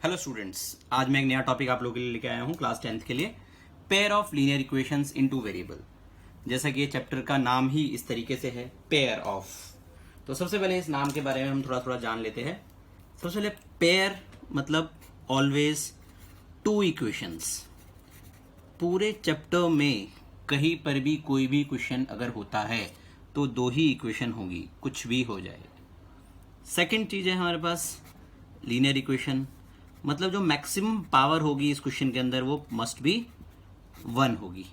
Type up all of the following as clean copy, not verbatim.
Hello students, आज मैं एक नया टॉपिक आप लोगों के लिए लेके आया हूँ क्लास 10th के लिए, pair of linear equations in two variable. जैसा कि ये चैप्टर का नाम ही इस तरीके से है, पेयर ऑफ। तो सबसे पहले इस नाम के बारे में हम थोड़ा थोड़ा जान लेते हैं। सबसे पहले पेयर मतलब ऑलवेज टू इक्वेशंस। पूरे चैप्टर में कहीं पर भी कोई भी क्वेश्चन अगर होता है तो दो ही इक्वेशन होगी, कुछ भी हो जाए। सेकंड चीज है हमारे पास लीनियर इक्वेशन, मतलब जो मैक्सिमम पावर होगी इस क्वेश्चन के अंदर वो मस्ट बी 1 होगी।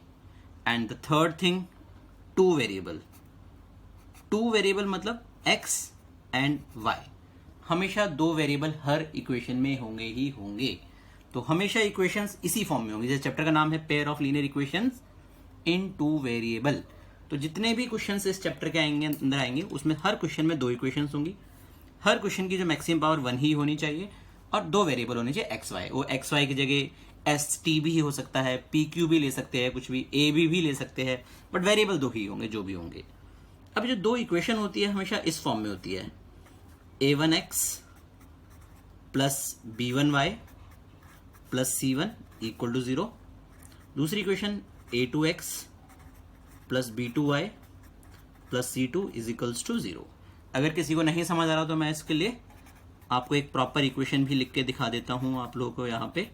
And the third thing two variable. Two variable मतलब x एंड y। हमेशा दो वेरिएबल हर इक्वेशन में होंगे ही होंगे। तो हमेशा इक्वेशंस इसी फॉर्म में होंगी। जैसे चैप्टर का नाम है pair of linear equations in two variable. तो जितने भी क्वेश्चंस इस चैप्टर के अंदर आएंगे उसमें हर क्वेश्चन में दो इक्वेशंस होंगी। हर क्वेश्चन की जो मैक्सिमम पावर 1 ही होनी चाहिए और दो वेरिएबल होने चाहिए एक्स वाई। वो एक्स वाई की जगह एस टी भी हो सकता है, पी क्यू भी ले सकते हैं, कुछ भी ए बी भी ले सकते हैं, बट वेरिएबल दो ही होंगे जो भी होंगे। अब जो दो इक्वेशन होती है हमेशा इस फॉर्म में होती है, a1x plus b1y plus c1 equal to 0। दूसरी equation a2x plus b2y plus c2 is equals to 0। अगर किसी को नहीं समझ आ रहा तो मैं इसके लिए आपको एक प्रॉपर इक्वेशन भी लिख के दिखा देता हूं आप लोगों को। यहां पे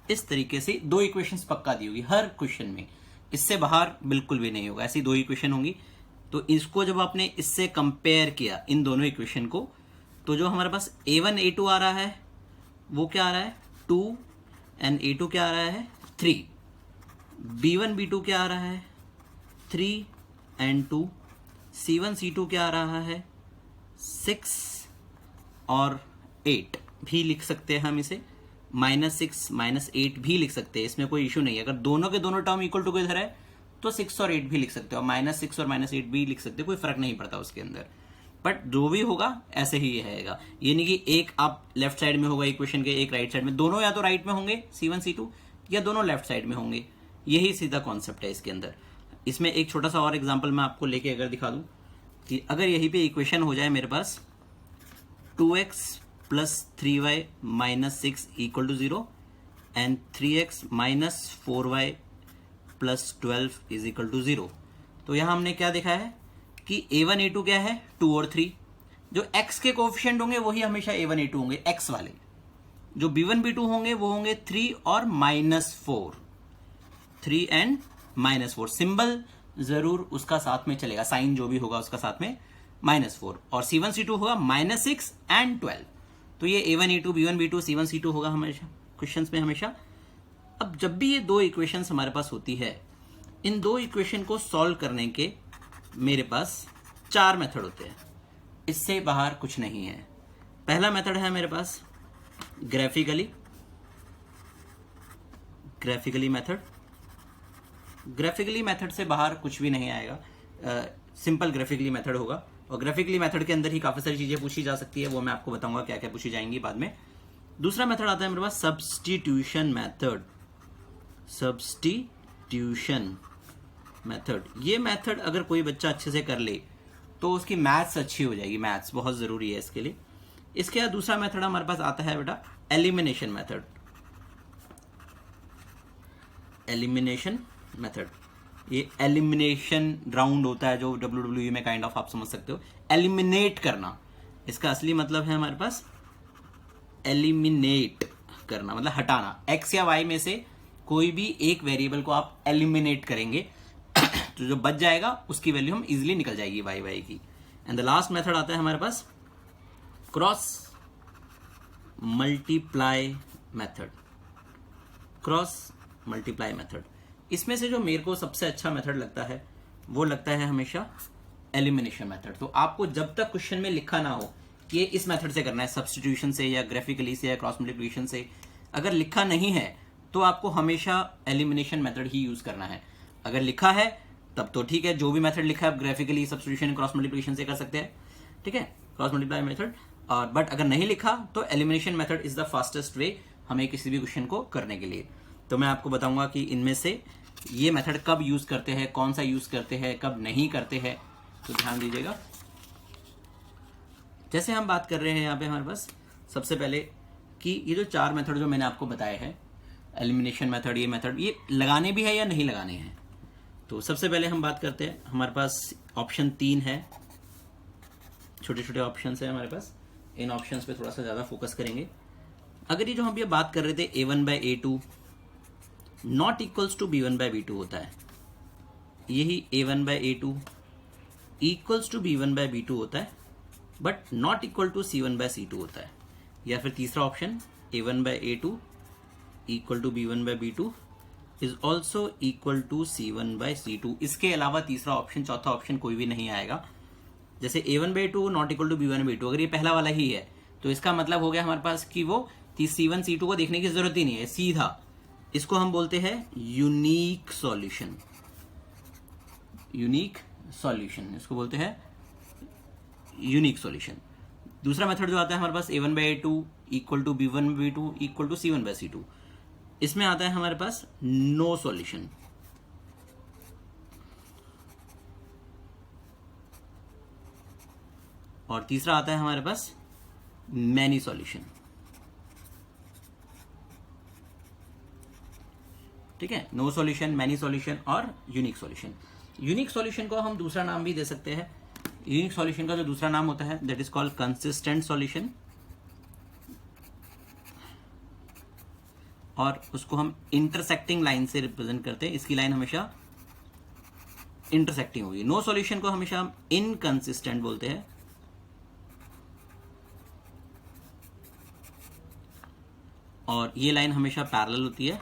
इस तरीके से दो इक्वेशंस पक्का दी होगी हर क्वेश्चन में, इससे बाहर बिल्कुल भी नहीं होगा। ऐसी दो इक्वेशन होंगी। तो इसको जब आपने इससे कंपेयर किया इन दोनों इक्वेशन को, तो जो हमारे पास a1 a2 आ रहा है वो क्या आ रहा है 2 एंड a2 क्या आ रहा है 3। b1 b2 क्या आ रहा है 3 एंड 2। c1 c2 क्या आ रहा है 6 और 8 भी लिख सकते हैं हम इसे, -6 -8 भी लिख सकते हैं, इसमें कोई इशू नहीं है। अगर दोनों के दोनों टर्म इक्वल टुगेदर है तो 6 और 8 भी लिख सकते हो, -6 और -8 भी लिख सकते हो, कोई फर्क नहीं पड़ता उसके अंदर। बट जो भी होगा ऐसे ही रहेगा। ये नहीं कि एक आप लेफ्ट साइड में होगा इक्वेशन के, एक राइट साइड में, दोनों या तो राइट में होंगे c1 c2 या दोनों लेफ्ट साइड में होंगे। यही सीधा कॉन्सेप्ट है इसके अंदर। इसमें एक छोटा सा और एग्जाम्पल मैं आपको लेके अगर दिखा दूं कि अगर यहीं पे इक्वेशन हो जाए मेरे पास 2x plus 3y minus 6 equal to 0 and 3x minus 4y plus 12 is equal to 0। तो यहां हमने क्या देखा है कि a1 a2 क्या है 2 और 3। जो x के कोएफिशिएंट होंगे वही हमेशा a1 a2 होंगे, x वाले। जो b1 b2 होंगे वो होंगे 3 और -4, 3 एंड -4। सिंबल जरूर उसका साथ में चलेगा, साइन जो भी होगा उसका साथ में -4। और c1 c2 होगा -6 एंड 12। तो ये a1 a2 b1 b2 c1 c2 होगा हमेशा क्वेश्चंस में हमेशा। अब जब भी ये दो इक्वेशंस हमारे पास होती है, इन दो इक्वेशन को सॉल्व करने के मेरे पास 4 मेथड होते हैं, इससे बाहर कुछ नहीं है। पहला मेथड है मेरे पास ग्राफिकली मेथड। ग्राफिकली मेथड से बाहर कुछ भी नहीं आएगा, सिंपल ग्राफिकली मेथड होगा। और ग्राफिकली मेथड के अंदर ही काफी सारी चीजें पूछी जा सकती है, वो मैं आपको बताऊंगा क्या क्या पूछी जाएंगी बाद में। दूसरा मेथड आता है मेरे पास सब्स्टिट्यूशन मेथड। सब्स्टिट्यूशन मेथड, ये मेथड अगर कोई बच्चा अच्छे से कर ले तो उसकी मैथ्स अच्छी हो जाएगी। मैथ्स बहुत जरूरी है इसके लिए। इसके बाद दूसरा मेथड हमारे पास आता है बेटा एलिमिनेशन मेथड। एलिमिनेशन मेथड, ये एलिमिनेशन राउंड होता है जो WWE में काइंड ऑफ आप समझ सकते हो, एलिमिनेट करना। इसका असली मतलब है हमारे पास एलिमिनेट करना, मतलब हटाना। x या y में से कोई भी एक वेरिएबल को आप एलिमिनेट करेंगे तो जो बच जाएगा उसकी वैल्यू हम इजीली निकल जाएगी y की। एंड द लास्ट मेथड आता है हमारे पास cross multiply method. Cross multiply method, इसमें से जो मेरे को सबसे अच्छा मेथड लगता है वो लगता है हमेशा एलिमिनेशन मेथड। तो आपको जब तक क्वेश्चन में लिखा ना हो कि ये इस मेथड से करना है, सब्स्टिट्यूशन से या ग्राफिकली से या क्रॉस मल्टीप्लिकेशन से, अगर लिखा नहीं है तो आपको हमेशा एलिमिनेशन मेथड ही यूज करना है। अगर लिखा है तब तो ठीक है, जो भी मेथड लिखा है आप ग्राफिकली, सब्स्टिट्यूशन, क्रॉस मल्टीप्लिकेशन से कर सकते हैं, ठीक है, क्रॉस मल्टीप्लाई मेथड। और बट अगर नहीं लिखा तो elimination method is the fastest way हमें किसी भी क्वेश्चन को करने के लिए। तो मैं आपको बताऊंगा कि इनमें से ये मेथड कब यूज करते हैं, कौन सा यूज करते हैं, कब नहीं करते हैं, तो ध्यान दीजिएगा। जैसे हम बात कर रहे हैं यहाँ पे हमारे पास सबसे पहले कि ये जो 4 मेथड जो मैंने आपको बताए हैं, एलिमिनेशन मेथड, ये मेथड, ये लगाने भी है या नहीं लगाने हैं। तो सबसे पहले हम बात करते हैं, हमारे पास ऑप्शन 3 है, छोटे छोटे ऑप्शन है हमारे पास, इन ऑप्शंस पे थोड़ा सा ज़्यादा फोकस करेंगे। अगर ये जो हम ये बात कर रहे थे A1/A2 not equals to B1/B2 होता है, यही A1/A2 इक्वल्स टू B1/B2 होता है, but not equal to C1/C2 होता है। या फिर तीसरा option A1/A2 equal to B1/B2 is also equal to C1/C2। इसके अलावा तीसरा ऑप्शन, चौथा ऑप्शन कोई भी नहीं आएगा। जैसे A1/A2 not equal to B1/B2, अगर ये पहला वाला ही है तो इसका मतलब हो गया हमारे पास कि वो C1/C2 को देखने की जरूरत ही नहीं है, सीधा इसको हम बोलते हैं यूनिक सॉल्यूशन। यूनिक सॉल्यूशन इसको बोलते हैं यूनिक सॉल्यूशन। दूसरा मेथड जो आता है हमारे पास A1/A2 equal to B1/B2 equal to C1/C2, इसमें आता है हमारे पास नो सॉल्यूशन। और तीसरा आता है हमारे पास मैनी सॉल्यूशन। ठीक है, नो सॉल्यूशन, मैनी सॉल्यूशन और यूनिक सॉल्यूशन। यूनिक सॉल्यूशन को हम दूसरा नाम भी दे सकते हैं। यूनिक सॉल्यूशन का जो दूसरा नाम होता है that is called consistent solution, और उसको हम इंटरसेक्टिंग लाइन से रिप्रेजेंट करते हैं। इसकी लाइन हमेशा इंटरसेक्टिंग होगी। नो सॉल्यूशन को हमेशा हम इनकंसिस्टेंट बोलते हैं, और ये लाइन हमेशा पैरेलल होती है।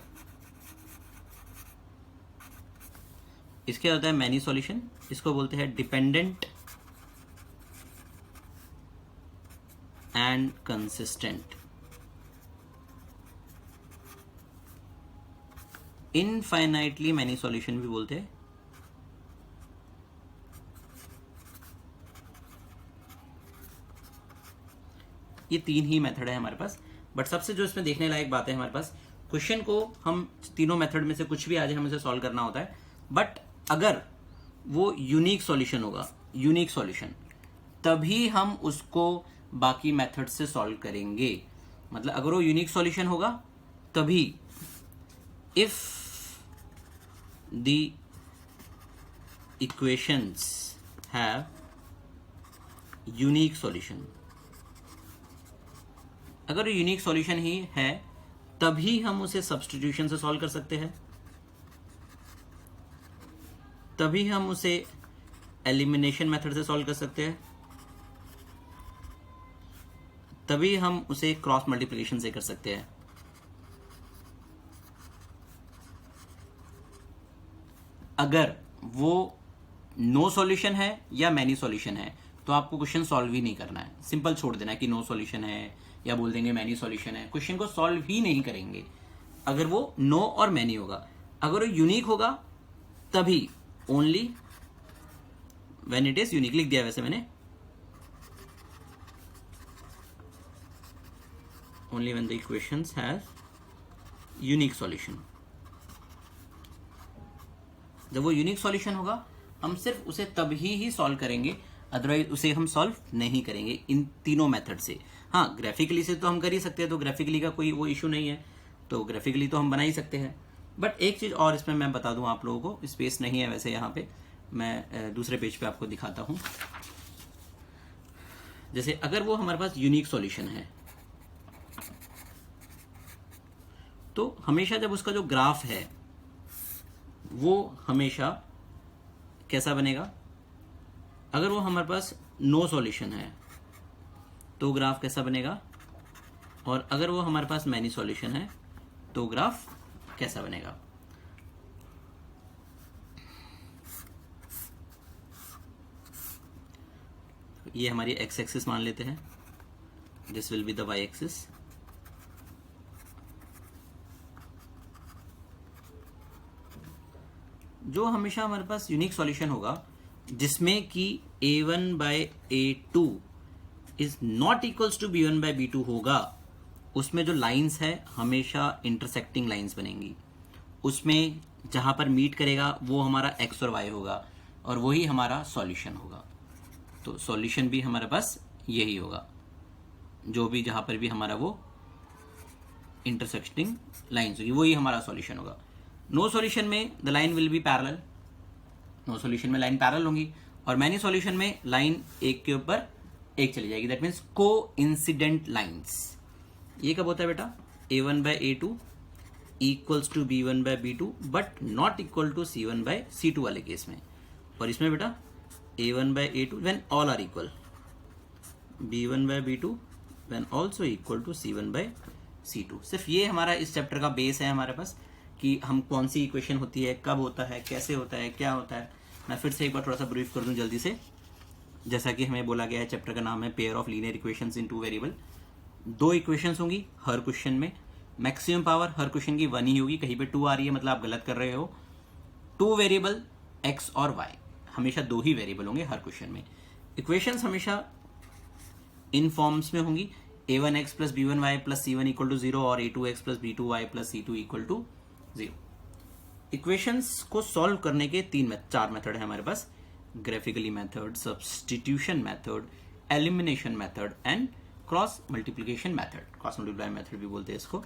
इसके होता है मैनी सॉल्यूशन, इसको बोलते हैं dependent and consistent. Infinitely many solution भी बोलते हैं। ये 3 ही मेथड है हमारे पास, बट सबसे जो इसमें देखने लायक बात है हमारे पास, क्वेश्चन को हम तीनों मेथड में से कुछ भी आज हमें से सॉल्व करना होता है, बट अगर वो यूनिक सॉल्यूशन होगा, यूनिक सॉल्यूशन, तभी हम उसको बाकी मेथड से सॉल्व करेंगे। मतलब अगर वो यूनिक सॉल्यूशन होगा तभी, if the equations have unique solution, अगर यूनिक सॉल्यूशन ही है तभी हम उसे सब्स्टिट्यूशन से सॉल्व कर सकते हैं, तभी हम उसे एलिमिनेशन मेथड से सॉल्व कर सकते हैं, तभी हम उसे क्रॉस मल्टीप्लिकेशन से कर सकते हैं। अगर वो नो सॉल्यूशन है या मैनी सॉल्यूशन है तो आपको क्वेश्चन सॉल्व ही नहीं करना है, सिंपल छोड़ देना है कि नो सॉल्यूशन है या बोल देंगे मैनी सॉल्यूशन है, क्वेश्चन को सॉल्व ही नहीं करेंगे अगर वो नो और मैनी होगा। अगर वो यूनिक होगा तभी, only when it is unique, लिख दिया वैसे मैंने, only when the equations have unique solution. जब वो यूनिक सॉल्यूशन होगा हम सिर्फ उसे तभी ही सॉल्व करेंगे, अदरवाइज उसे हम सॉल्व नहीं करेंगे इन तीनों मेथड से। हाँ, ग्राफिकली से तो हम कर ही सकते हैं, तो ग्राफिकली का कोई वो इशू नहीं है, तो ग्राफिकली तो हम बना ही सकते हैं। बट एक चीज और इसमें मैं बता दूं आप लोगों को, स्पेस नहीं है वैसे यहाँ पे, मैं दूसरे पेज पे आपको दिखाता हूं। जैसे अगर वो हमारे पास यूनिक सॉल्यूशन है तो हमेशा जब उसका जो ग्राफ है वो हमेशा कैसा बनेगा, अगर वो हमारे पास नो सॉल्यूशन है तो ग्राफ कैसा बनेगा, और अगर वो हमारे पास मैनी सॉल्यूशन है तो ग्राफ कैसा बनेगा। ये हमारी एक्स एक्सिस मान लेते हैं, this will be the Y axis. जो हमेशा हमारे पास यूनिक सॉल्यूशन होगा जिसमें कि A1/A2 is not equals to B1/B2 होगा, उसमें जो लाइंस है हमेशा इंटरसेक्टिंग लाइंस बनेंगी। उसमें जहां पर मीट करेगा वो हमारा x और y होगा और वही हमारा सॉल्यूशन होगा। तो सॉल्यूशन भी हमारे पास यही होगा, जो भी जहां पर भी हमारा वो इंटरसेक्टिंग लाइन्स होगी वही हमारा सॉल्यूशन होगा। नो सॉल्यूशन में the line will be parallel, no solution में लाइन पैरेलल होंगी, और मैनी सॉल्यूशन में लाइन एक के ऊपर एक चली जाएगी, that means coincident lines. ये कब होता है बेटा, a1/a2 equals to b1/b2 but not equal to c1/c2 वाले केस में। और इसमें बेटा a1/a2 when all are equal, b1/b2 when also equal to c1/c2। सिर्फ ये हमारा इस चैप्टर का बेस है हमारे पास कि हम कौन सी इक्वेशन होती है, कब होता है, कैसे होता है, क्या होता है। मैं फिर से एक बार थोड़ा सा ब्रीफ कर दूं जल्दी से। जैसा कि हमें बोला गया है, चैप्टर का नाम है pair of linear equations in two variable. दो इक्वेशंस होंगी हर क्वेश्चन में, मैक्सिमम पावर हर क्वेश्चन की 1 ही होगी, कहीं पे 2 आ रही है मतलब आप गलत कर रहे हो। 2 वेरिएबल x और y, हमेशा 2 ही वेरिएबल होंगे हर क्वेश्चन में। इक्वेशंस हमेशा इन फॉर्म्स में होंगी, a1x plus b1y plus c1 equal to 0 और a2x plus b2y plus c2 equal to 0। Equations को सॉल्व करने के 4 मेथड है हमारे पास, graphically method, substitution method, elimination method and cross multiplication method. Cross multiply method भी बोलते हैं इसको।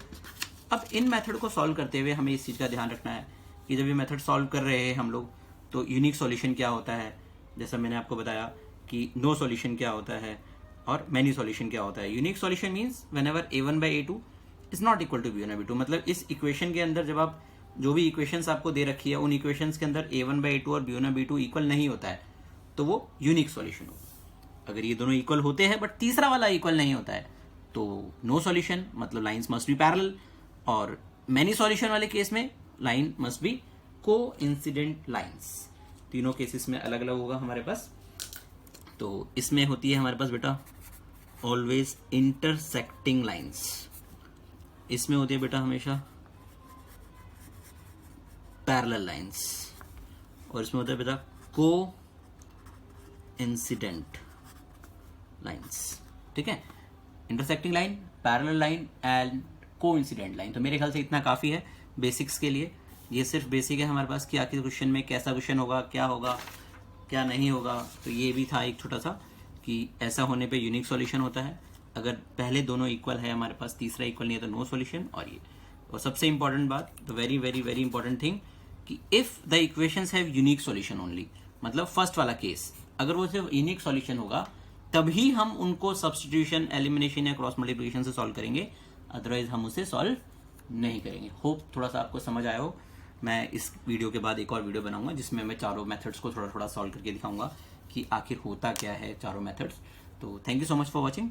अब इन मेथड को सॉल्व करते हुए हमें इस चीज का ध्यान रखना है कि जब ये मेथड सॉल्व कर रहे हैं हम लोग, तो यूनिक सॉल्यूशन क्या होता है, जैसा मैंने आपको बताया कि नो सॉल्यूशन क्या होता है और मैनी सॉल्यूशन क्या होता है। Unique solution means whenever a1/a2 is not equal to b1/b2, मतलब इस इक्वेशन के अंदर जब आप जो भी इक्वेशंस आपको दे रखी है उन इक्वेशंस के अंदर a1/a2 और b1/b2 इक्वल नहीं होता है तो वो यूनिक सॉल्यूशन होगा। अगर ये दोनों इक्वल होते हैं बट तीसरा वाला इक्वल नहीं होता है तो नो सॉल्यूशन, मतलब लाइंस मस्ट बी पैरेलल। और मैनी सॉल्यूशन वाले केस में लाइन मस्ट बी को इंसिडेंट लाइंस। तीनों केसेस में अलग अलग होगा हमारे पास। तो इसमें होती है हमारे पास बेटा ऑलवेज इंटरसेक्टिंग लाइंस, इसमें होती है बेटा हमेशा पैरेलल लाइंस, और इसमें होता है बेटा को इंसिडेंट लाइंस। ठीक है, intersecting line, parallel line and को इंसिडेंट लाइन। तो मेरे ख्याल से इतना काफी है बेसिक्स के लिए। ये सिर्फ बेसिक है हमारे पास कि आखिर क्वेश्चन में कैसा क्वेश्चन होगा, क्या नहीं होगा। तो ये भी था एक छोटा सा कि ऐसा होने पे यूनिक सॉल्यूशन होता है, अगर पहले दोनों इक्वल है हमारे पास, तीसरा इक्वल नहीं है तो नो सॉल्यूशन। और सबसे इंपॉर्टेंट बात, the very very very important thing कि if the equations have unique solution only, मतलब फर्स्ट वाला केस अगर वो सिर्फ यूनिक सॉल्यूशन होगा तभी हम उनको सब्स्टिट्यूशन, एलिमिनेशन या क्रॉस मल्टीप्लिकेशन से सॉल्व करेंगे, अदरवाइज हम उसे सॉल्व नहीं करेंगे। होप थोड़ा सा आपको समझ आया हो। मैं इस वीडियो के बाद एक और वीडियो बनाऊंगा जिसमें मैं चारों मेथड्स को थोड़ा थोड़ा सॉल्व करके दिखाऊंगा कि आखिर होता क्या है चारों मेथड्स। तो thank you so much for watching.